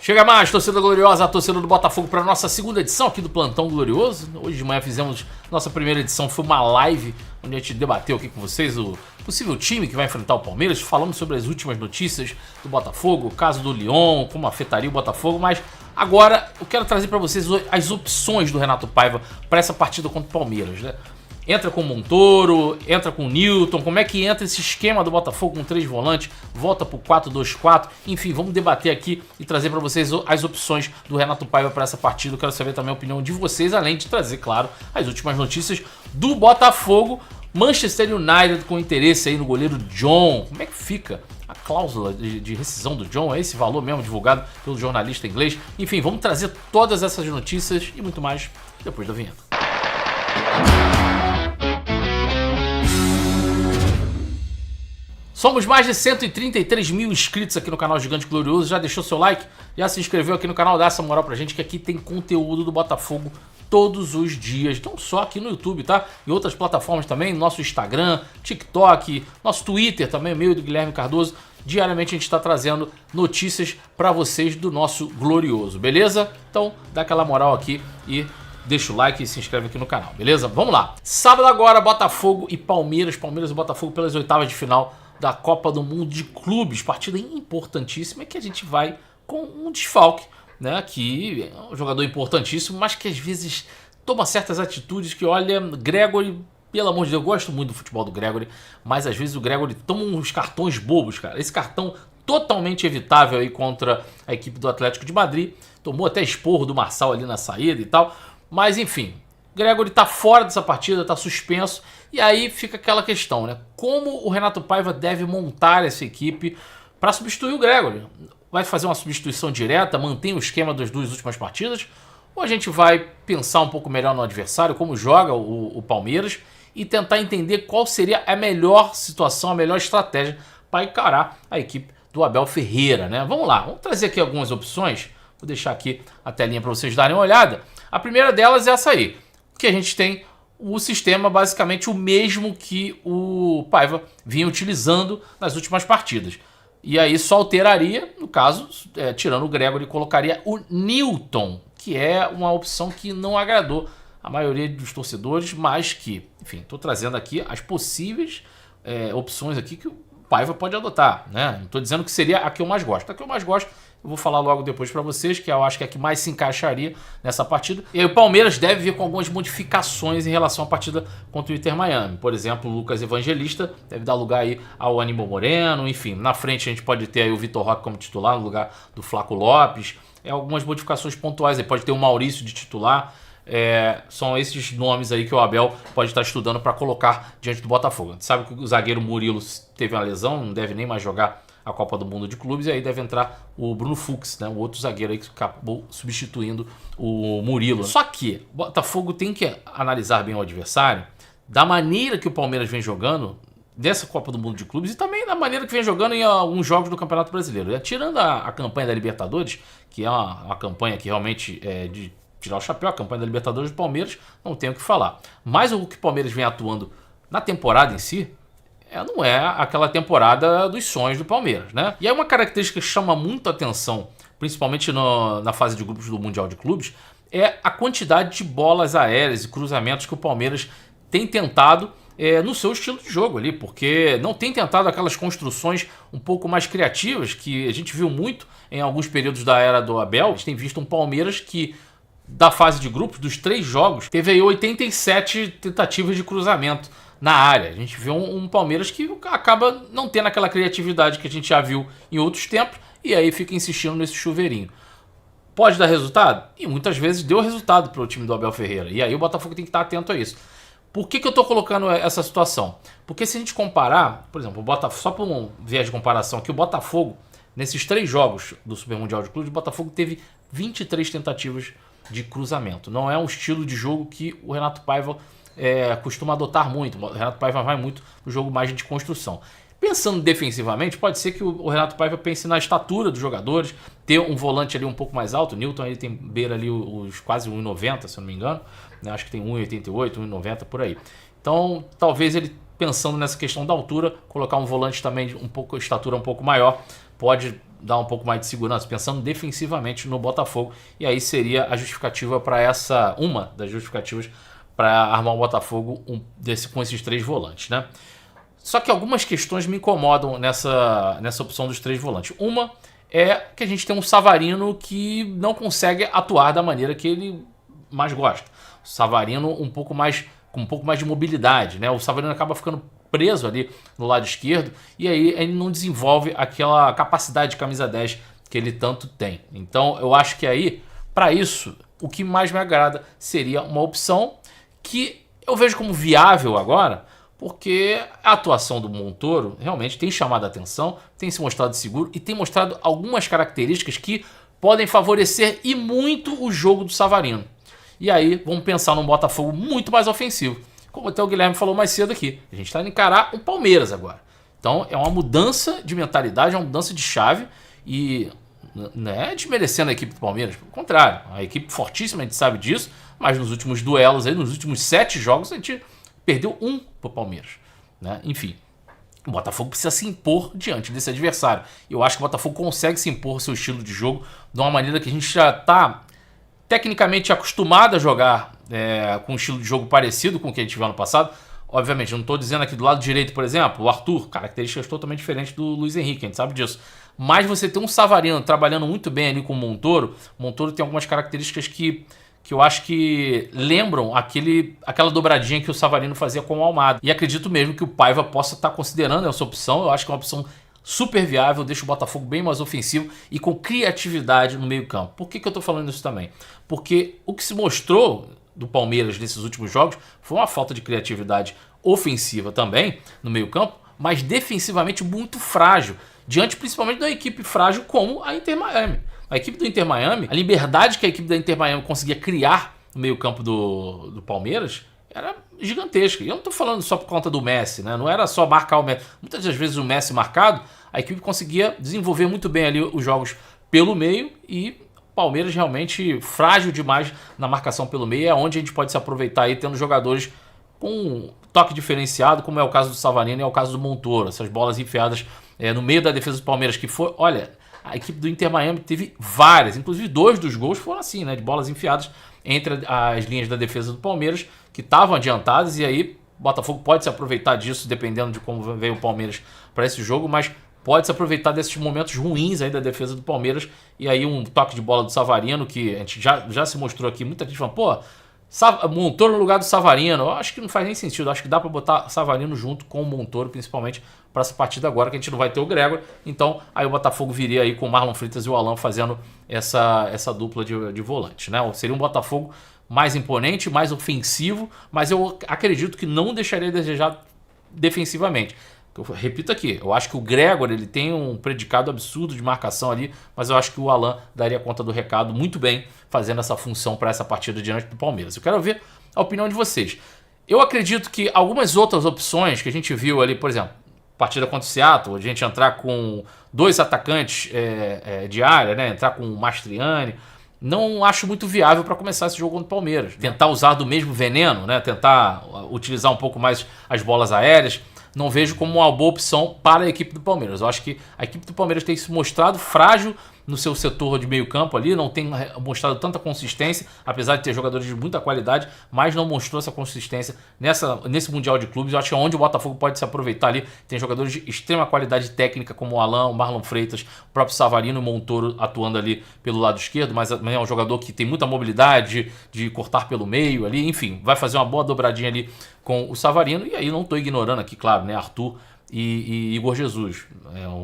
Chega mais, torcida gloriosa, a torcida do Botafogo, para a nossa segunda edição aqui do Plantão Glorioso. Hoje de manhã fizemos nossa primeira edição, foi uma live onde a gente debateu aqui com vocês o possível time que vai enfrentar o Palmeiras. Falamos sobre as últimas notícias do Botafogo, o caso do Lyon, como afetaria o Botafogo, mas agora eu quero trazer para vocês as opções do Renato Paiva para essa partida contra o Palmeiras, né? Entra com o Montoro, entra com o Newton, como é que entra esse esquema do Botafogo com 3 volantes, volta pro 4-2-4, enfim, vamos debater aqui e trazer para vocês as opções do Renato Paiva para essa partida. Eu quero saber também a opinião de vocês, além de trazer, claro, as últimas notícias do Botafogo. Manchester United com interesse aí no goleiro John, como é que fica a cláusula de rescisão do John? É esse valor mesmo divulgado pelo jornalista inglês? Enfim, vamos trazer todas essas notícias e muito mais depois da vinheta. Somos mais de 133 mil inscritos aqui no canal Gigante Glorioso. Já deixou seu like? Já se inscreveu aqui no canal? Dá essa moral pra gente, que aqui tem conteúdo do Botafogo todos os dias. Não só aqui no YouTube, tá? Em outras plataformas também, nosso Instagram, TikTok, nosso Twitter também, meu e do Guilherme Cardoso. Diariamente a gente está trazendo notícias pra vocês do nosso Glorioso, beleza? Então dá aquela moral aqui e deixa o like e se inscreve aqui no canal, beleza? Vamos lá. Sábado agora, Botafogo e Palmeiras. Palmeiras e Botafogo pelas oitavas de final da Copa do Mundo de Clubes, partida importantíssima, que a gente vai com um desfalque, né, que é um jogador importantíssimo, mas que às vezes toma certas atitudes que, olha, Gregori, pelo amor de Deus, eu gosto muito do futebol do Gregori, mas às vezes o Gregori toma uns cartões bobos, cara. Esse cartão totalmente evitável aí contra a equipe do Atlético de Madrid, tomou até esporro do Marçal ali na saída e tal, mas enfim, Gregori tá fora dessa partida, tá suspenso. E aí fica aquela questão, né? Como o Renato Paiva deve montar essa equipe para substituir o Gregori? Vai fazer uma substituição direta, mantém o esquema das duas últimas partidas? Ou a gente vai pensar um pouco melhor no adversário, como joga o Palmeiras, e tentar entender qual seria a melhor situação, a melhor estratégia para encarar a equipe do Abel Ferreira, né? Vamos lá, vamos trazer aqui algumas opções. Vou deixar aqui a telinha para vocês darem uma olhada. A primeira delas é essa aí, que a gente tem o sistema basicamente o mesmo que o Paiva vinha utilizando nas últimas partidas. E aí só alteraria, no caso, tirando o Gregori, colocaria o Newton, que é uma opção que não agradou a maioria dos torcedores, mas que, enfim, estou trazendo aqui as possíveis opções aqui que o Paiva pode adotar, né? Não estou dizendo que seria a que eu mais gosto. A que eu mais gosto eu vou falar logo depois para vocês, que eu acho que é a que mais se encaixaria nessa partida. E aí o Palmeiras deve vir com algumas modificações em relação à partida contra o Inter Miami. Por exemplo, o Lucas Evangelista deve dar lugar aí ao Aníbal Moreno, enfim. Na frente a gente pode ter aí o Vitor Roque como titular no lugar do Flaco Lopes. Algumas modificações pontuais aí. Pode ter o Maurício de titular. São esses nomes aí que o Abel pode estar estudando para colocar diante do Botafogo. A gente sabe que o zagueiro Murilo teve uma lesão, não deve nem mais jogar a Copa do Mundo de Clubes, e aí deve entrar o Bruno Fux, né, o outro zagueiro aí que acabou substituindo o Murilo. Só que o Botafogo tem que analisar bem o adversário da maneira que o Palmeiras vem jogando dessa Copa do Mundo de Clubes e também da maneira que vem jogando em alguns jogos do Campeonato Brasileiro. Tirando a campanha da Libertadores, que é uma campanha que realmente é de tirar o chapéu, a campanha da Libertadores do Palmeiras, não tenho o que falar. Mas o que o Palmeiras vem atuando na temporada em si, não é aquela temporada dos sonhos do Palmeiras, né? E aí uma característica que chama muito a atenção, principalmente na fase de grupos do Mundial de Clubes, é a quantidade de bolas aéreas e cruzamentos que o Palmeiras tem tentado no seu estilo de jogo ali, porque não tem tentado aquelas construções um pouco mais criativas que a gente viu muito em alguns períodos da era do Abel. A gente tem visto um Palmeiras que, da fase de grupos, dos 3 jogos, teve aí 87 tentativas de cruzamento na área. A gente vê um Palmeiras que acaba não tendo aquela criatividade que a gente já viu em outros tempos e aí fica insistindo nesse chuveirinho. Pode dar resultado? E muitas vezes deu resultado para o time do Abel Ferreira. E aí o Botafogo tem que estar atento a isso. Por que eu estou colocando essa situação? Porque se a gente comparar, por exemplo, só por um viés de comparação aqui, o Botafogo, nesses 3 jogos do Super Mundial de Clubes, o Botafogo teve 23 tentativas de cruzamento. Não é um estilo de jogo que o Renato Paiva costuma adotar muito. O Renato Paiva vai muito no jogo mais de construção. Pensando defensivamente, pode ser que o Renato Paiva pense na estatura dos jogadores, ter um volante ali um pouco mais alto. O Newton ele tem beira ali os quase 1,90, se eu não me engano, né? Acho que tem 1,88, 1,90 por aí. Então talvez ele, pensando nessa questão da altura, colocar um volante também estatura um pouco maior, pode dar um pouco mais de segurança, pensando defensivamente no Botafogo. E aí seria a justificativa para essa, uma das justificativas para armar o Botafogo com esses 3 volantes, né? Só que algumas questões me incomodam nessa opção dos 3 volantes. Uma é que a gente tem um Savarino que não consegue atuar da maneira que ele mais gosta. O Savarino com um pouco mais de mobilidade, né? O Savarino acaba ficando preso ali no lado esquerdo e aí ele não desenvolve aquela capacidade de camisa 10 que ele tanto tem. Então eu acho que aí, para isso, o que mais me agrada seria uma opção que eu vejo como viável agora, porque a atuação do Montoro realmente tem chamado a atenção, tem se mostrado seguro e tem mostrado algumas características que podem favorecer e muito o jogo do Savarino. E aí vamos pensar num Botafogo muito mais ofensivo. Como até o Guilherme falou mais cedo aqui, a gente está indo encarar um Palmeiras agora. Então é uma mudança de mentalidade, é uma mudança de chave e não é desmerecendo a equipe do Palmeiras, pelo contrário, a equipe fortíssima, a gente sabe disso, mas nos últimos duelos, aí, nos últimos 7 jogos, a gente perdeu 1 pro Palmeiras, né? Enfim, o Botafogo precisa se impor diante desse adversário. Eu acho que o Botafogo consegue se impor seu estilo de jogo de uma maneira que a gente já está tecnicamente acostumado a jogar com um estilo de jogo parecido com o que a gente viu ano passado. Obviamente, eu não estou dizendo aqui do lado direito, por exemplo, o Arthur, características totalmente diferentes do Luiz Henrique, a gente sabe disso. Mas você tem um Savarino trabalhando muito bem ali com o Montoro. O Montoro tem algumas características que eu acho que lembram aquela dobradinha que o Savarino fazia com o Almada. E acredito mesmo que o Paiva possa estar considerando essa opção. Eu acho que é uma opção super viável, deixa o Botafogo bem mais ofensivo e com criatividade no meio campo. Por que eu estou falando isso também? Porque o que se mostrou do Palmeiras nesses últimos jogos foi uma falta de criatividade ofensiva também no meio campo, mas defensivamente muito frágil, diante principalmente da equipe frágil como a Inter Miami. A equipe do Inter Miami, a liberdade que a equipe da Inter Miami conseguia criar no meio campo do Palmeiras era gigantesca. E eu não estou falando só por conta do Messi, né? Não era só marcar o Messi. Muitas das vezes o Messi marcado, a equipe conseguia desenvolver muito bem ali os jogos pelo meio e Palmeiras realmente frágil demais na marcação pelo meio. É onde a gente pode se aproveitar aí tendo jogadores com um toque diferenciado, como é o caso do Savarino e é o caso do Montoro. Essas bolas enfiadas no meio da defesa do Palmeiras que foi... Olha, a equipe do Inter Miami teve várias, inclusive 2 dos gols foram assim, né? De bolas enfiadas entre as linhas da defesa do Palmeiras, que estavam adiantadas, e aí o Botafogo pode se aproveitar disso, dependendo de como veio o Palmeiras para esse jogo, mas pode se aproveitar desses momentos ruins aí da defesa do Palmeiras, e aí um toque de bola do Savarino, que a gente já se mostrou aqui, muita gente falando, pô, Montoro no lugar do Savarino. Eu acho que não faz nem sentido. Eu acho que dá para botar Savarino junto com o Montoro, principalmente para essa partida agora, que a gente não vai ter o Gregor. Então, aí o Botafogo viria aí com o Marlon Freitas e o Alan fazendo essa dupla de volante, né? Seria um Botafogo mais imponente, mais ofensivo, mas eu acredito que não deixaria a desejar defensivamente. Eu repito aqui, eu acho que o Gregor ele tem um predicado absurdo de marcação ali, mas eu acho que o Alan daria conta do recado muito bem, fazendo essa função para essa partida diante do Palmeiras. Eu quero ver a opinião de vocês. Eu acredito que algumas outras opções que a gente viu ali, por exemplo, partida contra o Seattle, a gente entrar com 2 atacantes de área, né? Entrar com o Mastriani, não acho muito viável para começar esse jogo contra o Palmeiras. Tentar usar do mesmo veneno, né? Tentar utilizar um pouco mais as bolas aéreas, não vejo como uma boa opção para a equipe do Palmeiras. Eu acho que a equipe do Palmeiras tem se mostrado frágil no seu setor de meio campo ali, não tem mostrado tanta consistência, apesar de ter jogadores de muita qualidade, mas não mostrou essa consistência nesse Mundial de Clubes. Eu acho que é onde o Botafogo pode se aproveitar ali. Tem jogadores de extrema qualidade técnica, como o Alan, o Marlon Freitas, o próprio Savarino e o Montoro atuando ali pelo lado esquerdo, mas é um jogador que tem muita mobilidade de cortar pelo meio ali, enfim, vai fazer uma boa dobradinha ali com o Savarino, e aí não estou ignorando aqui, claro, né, Arthur e Igor Jesus.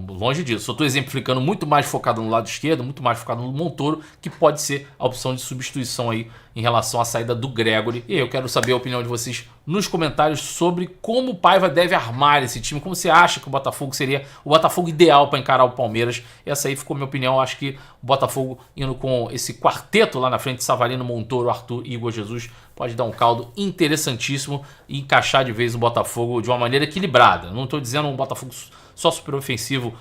Longe disso. Só estou exemplificando muito mais focado no lado esquerdo, muito mais focado no Montoro, que pode ser a opção de substituição aí em relação à saída do Gregori. E eu quero saber a opinião de vocês nos comentários sobre como o Paiva deve armar esse time, como você acha que o Botafogo seria o Botafogo ideal para encarar o Palmeiras. Essa aí ficou a minha opinião. Eu acho que o Botafogo indo com esse quarteto lá na frente, Savarino, Montoro, Arthur e Igor Jesus, pode dar um caldo interessantíssimo e encaixar de vez o Botafogo de uma maneira equilibrada. Não estou dizendo um Botafogo só super ofensivo,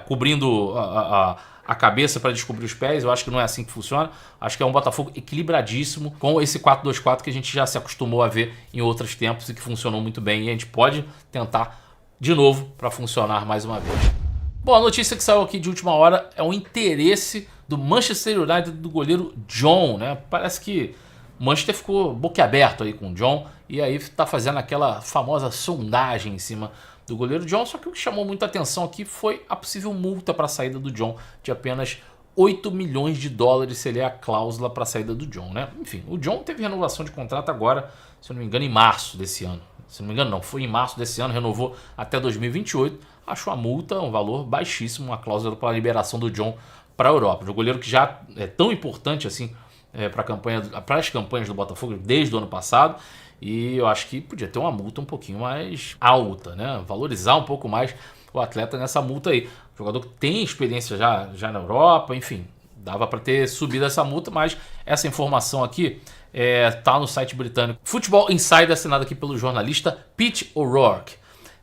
cobrindo a cabeça para descobrir os pés. Eu acho que não é assim que funciona. Acho que é um Botafogo equilibradíssimo com esse 4-2-4 que a gente já se acostumou a ver em outros tempos e que funcionou muito bem. E a gente pode tentar de novo para funcionar mais uma vez. Bom, a notícia que saiu aqui de última hora é o interesse do Manchester United do goleiro John, né? Parece que o Manchester ficou boquiaberto aí com o John e aí tá fazendo aquela famosa sondagem em cima do goleiro John, só que o que chamou muita atenção aqui foi a possível multa para a saída do John de apenas 8 milhões de dólares seria a cláusula para a saída do John, né? Enfim, o John teve renovação de contrato agora, se eu não me engano, em março desse ano. Se não me engano, não, foi em março desse ano, renovou até 2028. Acho a multa um valor baixíssimo, uma cláusula para a liberação do John para a Europa. Um goleiro que já é tão importante assim para as campanhas do Botafogo desde o ano passado. E eu acho que podia ter uma multa um pouquinho mais alta, né? Valorizar um pouco mais o atleta nessa multa aí. O jogador que tem experiência já na Europa, enfim, dava para ter subido essa multa, mas essa informação aqui tá no site britânico Football Insider, assinado aqui pelo jornalista Pete O'Rourke.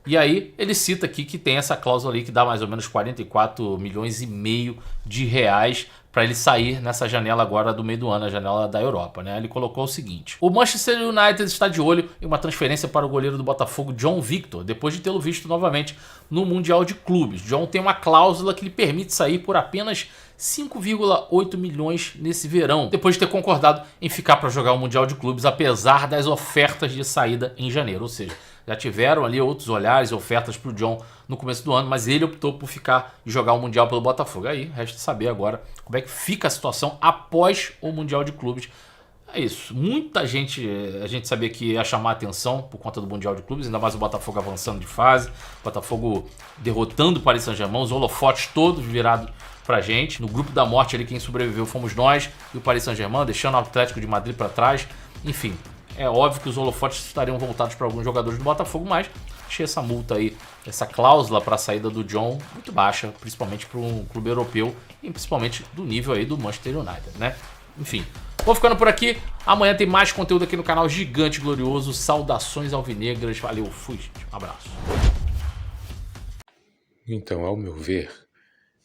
E aí ele cita aqui que tem essa cláusula ali que dá mais ou menos 44 milhões e meio de reais para ele sair nessa janela agora do meio do ano, a janela da Europa, né? Ele colocou o seguinte: o Manchester United está de olho em uma transferência para o goleiro do Botafogo, João Victor, depois de tê-lo visto novamente no Mundial de Clubes. João tem uma cláusula que lhe permite sair por apenas 5,8 milhões nesse verão, depois de ter concordado em ficar para jogar o Mundial de Clubes, apesar das ofertas de saída em janeiro. Ou seja, já tiveram ali outros olhares e ofertas para o John no começo do ano, mas ele optou por ficar e jogar o Mundial pelo Botafogo. Aí resta saber agora como é que fica a situação após o Mundial de Clubes. É isso. Muita gente, a gente sabia que ia chamar a atenção por conta do Mundial de Clubes, ainda mais o Botafogo avançando de fase, o Botafogo derrotando o Paris Saint-Germain, os holofotes todos virados pra gente. No grupo da morte ali, quem sobreviveu fomos nós e o Paris Saint-Germain, deixando o Atlético de Madrid para trás. Enfim, é óbvio que os holofotes estariam voltados para alguns jogadores do Botafogo, mas achei essa multa aí, essa cláusula para a saída do John muito baixa, principalmente para um clube europeu e principalmente do nível aí do Manchester United, né? Enfim, vou ficando por aqui. Amanhã tem mais conteúdo aqui no canal Gigante Glorioso. Saudações alvinegras. Valeu, fui, gente. Um abraço. Então, ao meu ver,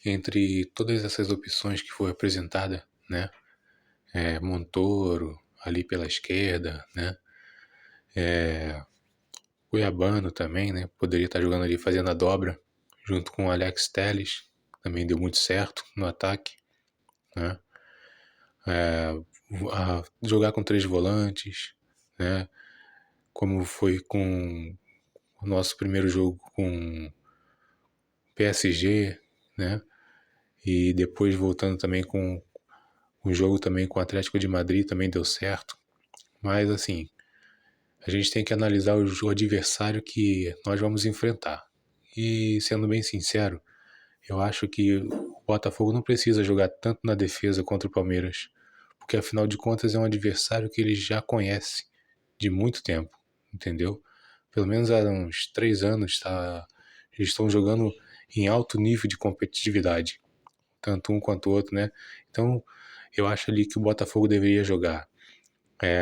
entre todas essas opções que foi apresentada, né? Montoro, ali pela esquerda, né? Cuiabano também, né? Poderia estar jogando ali, fazendo a dobra, junto com o Alex Telles, também deu muito certo no ataque, né? Jogar com 3 volantes, né? Como foi com o nosso primeiro jogo com PSG, né? E depois voltando também com o jogo também com o Atlético de Madrid também deu certo. Mas assim, a gente tem que analisar o adversário que nós vamos enfrentar. E sendo bem sincero, eu acho que o Botafogo não precisa jogar tanto na defesa contra o Palmeiras, porque afinal de contas é um adversário que ele já conhece de muito tempo, entendeu? Pelo menos há uns 3 anos eles estão jogando em alto nível de competitividade, tanto um quanto o outro, né? Então eu acho ali que o Botafogo deveria jogar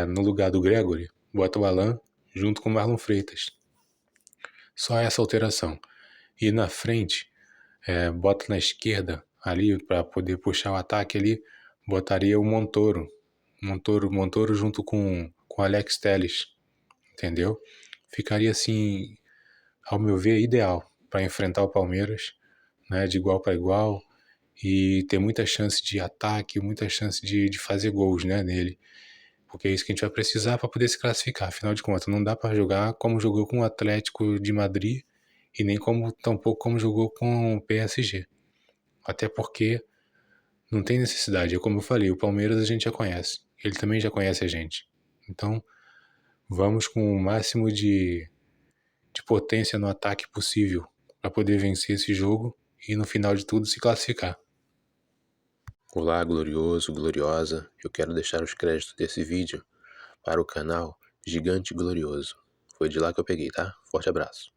no lugar do Gregory, bota o Alan junto com o Marlon Freitas. Só essa alteração. E na frente, bota na esquerda ali para poder puxar o ataque ali, botaria o Montoro. Montoro junto com o Alex Telles, entendeu? Ficaria assim, ao meu ver, ideal para enfrentar o Palmeiras, né, de igual para igual e ter muita chance de ataque, muita chance de fazer gols, né, nele. Porque é isso que a gente vai precisar para poder se classificar. Afinal de contas, não dá para jogar como jogou com o Atlético de Madrid e nem tampouco como jogou com o PSG. Até porque não tem necessidade. É como eu falei, o Palmeiras a gente já conhece. Ele também já conhece a gente. Então, vamos com o máximo de potência no ataque possível para poder vencer esse jogo e no final de tudo se classificar. Olá, glorioso, gloriosa. Eu quero deixar os créditos desse vídeo para o canal Gigante Glorioso. Foi de lá que eu peguei, tá? Forte abraço.